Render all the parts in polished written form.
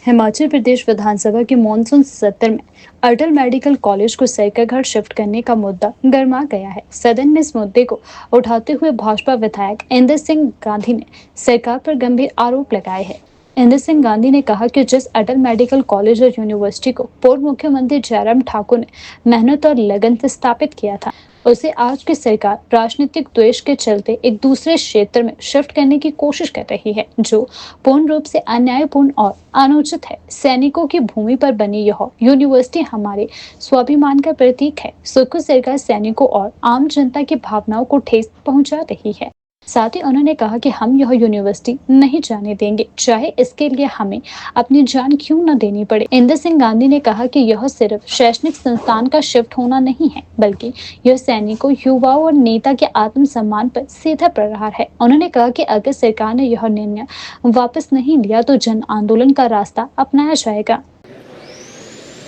हिमाचल प्रदेश विधानसभा के मॉनसून सत्र में अटल मेडिकल कॉलेज को सरकाघाट शिफ्ट करने का मुद्दा गरमा गया है। सदन में इस मुद्दे को उठाते हुए भाजपा विधायक इंद्र सिंह गांधी ने सरकार पर गंभीर आरोप लगाए हैं। इंद्र सिंह गांधी ने कहा कि जिस अटल मेडिकल कॉलेज और यूनिवर्सिटी को पूर्व मुख्यमंत्री जयराम ठाकुर ने मेहनत और लगन से स्थापित किया था, उसे आज की सरकार राजनीतिक द्वेष के चलते एक दूसरे क्षेत्र में शिफ्ट करने की कोशिश कर रही है, जो पूर्ण रूप से अन्यायपूर्ण और अनुचित है। सैनिकों की भूमि पर बनी यह यूनिवर्सिटी हमारे स्वाभिमान का प्रतीक है। सुखू सरकार सैनिकों और आम जनता की भावनाओं को ठेस पहुंचा रही है। साथ ही उन्होंने कहा कि हम यह यूनिवर्सिटी नहीं जाने देंगे, चाहे इसके लिए हमें अपनी जान क्यों न देनी पड़े। इंद्र सिंह गांधी ने कहा कि यह सिर्फ शैक्षणिक संस्थान का शिफ्ट होना नहीं है, बल्कि यह सैनिकों, युवाओं और नेता के आत्मसम्मान पर सीधा प्रहार है। उन्होंने कहा कि अगर सरकार ने यह निर्णय वापस नहीं लिया तो जन आंदोलन का रास्ता अपनाया जाएगा।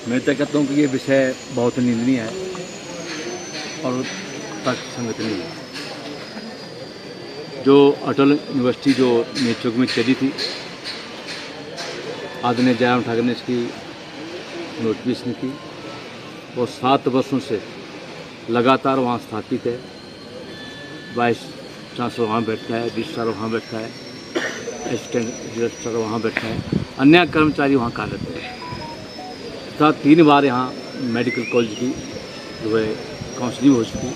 मैं तो कहता हूँ कि ये विषय बहुत निंदनीय है और तर्कसंगत नहीं है। जो अटल यूनिवर्सिटी जो नेचुरल में चली थी, आदरणीय जयराम ठाकुर ने इसकी नोटिफिकेशन की और 7 वर्षों से लगातार वहाँ स्थापित है। वाइस चांसलर वहाँ बैठता है, रजिस्ट्रार वहाँ बैठता है, असिस्टेंट रजिस्ट्रार वहाँ बैठता है, अन्य कर्मचारी वहाँ कार्यरत है। तथा 3 बार यहाँ मेडिकल कॉलेज की जो है काउंसलिंग हो चुकी,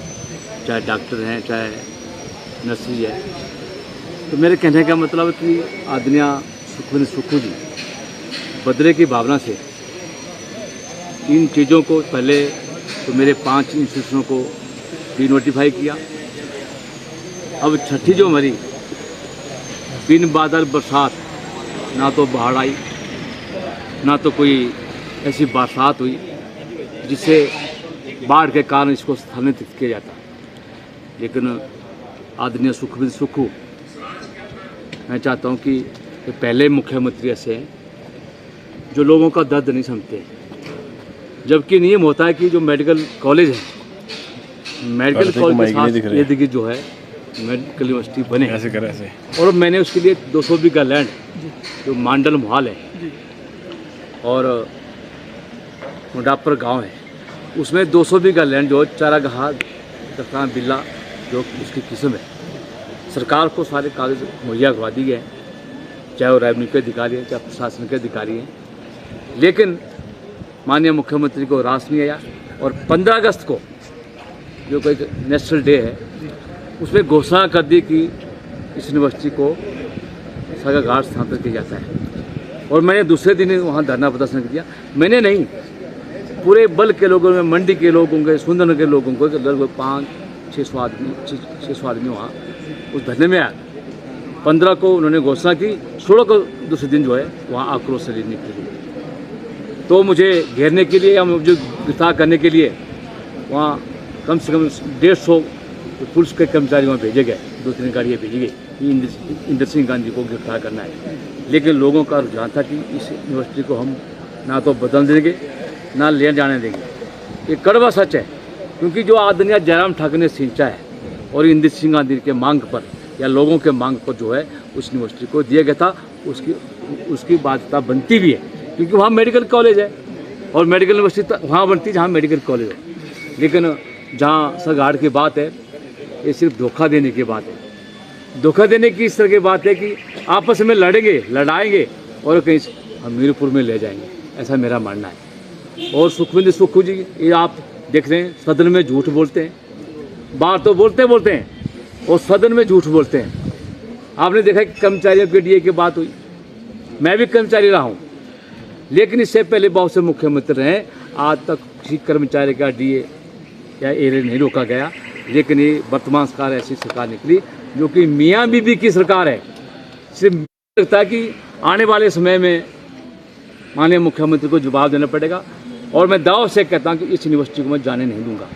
चाहे डॉक्टर हैं चाहे नर्सरी है। तो मेरे कहने का मतलब है कि आदरणीय सुखविंदर सुक्खू जी बदले की भावना से इन चीज़ों को पहले तो मेरे 5 इंस्टीट्यूशनों को डीनोटिफाई किया। अब छठी जो मरी, बिन बादल बरसात, ना तो बाढ़ आई ना तो कोई ऐसी बरसात हुई जिससे बाढ़ के कारण इसको स्थानांतरित किया जाता। लेकिन आदरणीय सुखविंदर सुक्खू, मैं चाहता हूं कि पहले मुख्यमंत्री ऐसे हैं जो लोगों का दर्द नहीं समझते, जबकि नियम होता है कि जो मेडिकल कॉलेज है, मेडिकल कॉलेज के साथ यदि जो है मेडिकल यूनिवर्सिटी बने ऐसे। और मैंने उसके लिए 200 बीघा लैंड जो मांडल मोहाल है और मुंडापर गांव है, उसमें 200 बीघा लैंड जो चारागाह दफ्तार बिल्ला जो उसकी किस्म है, सरकार को सारे कागज मुहैया करवा दिए गए हैं, चाहे वो रेवेन्यू के अधिकारी हैं चाहे प्रशासन के अधिकारी हैं। लेकिन माननीय मुख्यमंत्री को रास नहीं आया और 15 अगस्त को जो कोई नेशनल डे है उसमें घोषणा कर दी कि इस यूनिवर्सिटी को सरकाघाट स्थानांतरित किया जाता है। और मैंने दूसरे दिन वहाँ धरना प्रदर्शन किया। मैंने नहीं, पूरे बल के लोगों में, मंडी के लोगों के, सुंदर के लोगों को लगभग 500-600 आदमी वहाँ उस धरने में आया। 15 को उन्होंने घोषणा की, 16 को दूसरे दिन जो है वहाँ आक्रोश रैली निकली। तो मुझे घेरने के लिए या मुझे गिरफ्तार करने के लिए वहाँ कम से कम 150 पुलिस के कर्मचारी वहाँ भेजे गए, 2-3 गाड़ियाँ भेजी गई। इंद्र सिंह गांधी को गिरफ्तार करना है। लेकिन लोगों का रुझान था कि इस यूनिवर्सिटी को हम ना तो बदल देंगे ना ले जाने देंगे। ये कड़वा सच है, क्योंकि जो आदरणीय जयराम ठाकुर ने सिंचा है और इंद्र सिंह गांधी के मांग पर या लोगों के मांग पर जो है उस यूनिवर्सिटी को दिया गया था, उसकी बाध्यता बनती भी है, क्योंकि वहाँ मेडिकल कॉलेज है और मेडिकल यूनिवर्सिटी वहाँ बनती है जहाँ मेडिकल कॉलेज है। लेकिन जहाँ सरकाघाट की बात है, ये सिर्फ धोखा देने की बात है। धोखा देने की इस तरह की बात है कि आपस में लड़ाएंगे और कहीं हमीरपुर में ले जाएंगे, ऐसा मेरा मानना है। और सुखविंदर सुक्खू जी, ये आप देख रहे हैं सदन में झूठ बोलते हैं, बाहर तो बोलते हैं और सदन में झूठ बोलते हैं। आपने देखा कि कर्मचारियों के डीए की बात हुई, मैं भी कर्मचारी रहा हूँ, लेकिन इससे पहले बहुत से मुख्यमंत्री रहे, आज तक किसी कर्मचारी का डीए या एरियर नहीं रोका गया। लेकिन ये वर्तमान सरकार ऐसी सरकार निकली जो कि मियाँ बीबी की सरकार है। सिर्फ लगता है कि आने वाले समय में माननीय मुख्यमंत्री को जवाब देना पड़ेगा और मैं दाव से कहता हूँ कि इस यूनिवर्सिटी को मैं जाने नहीं दूंगा।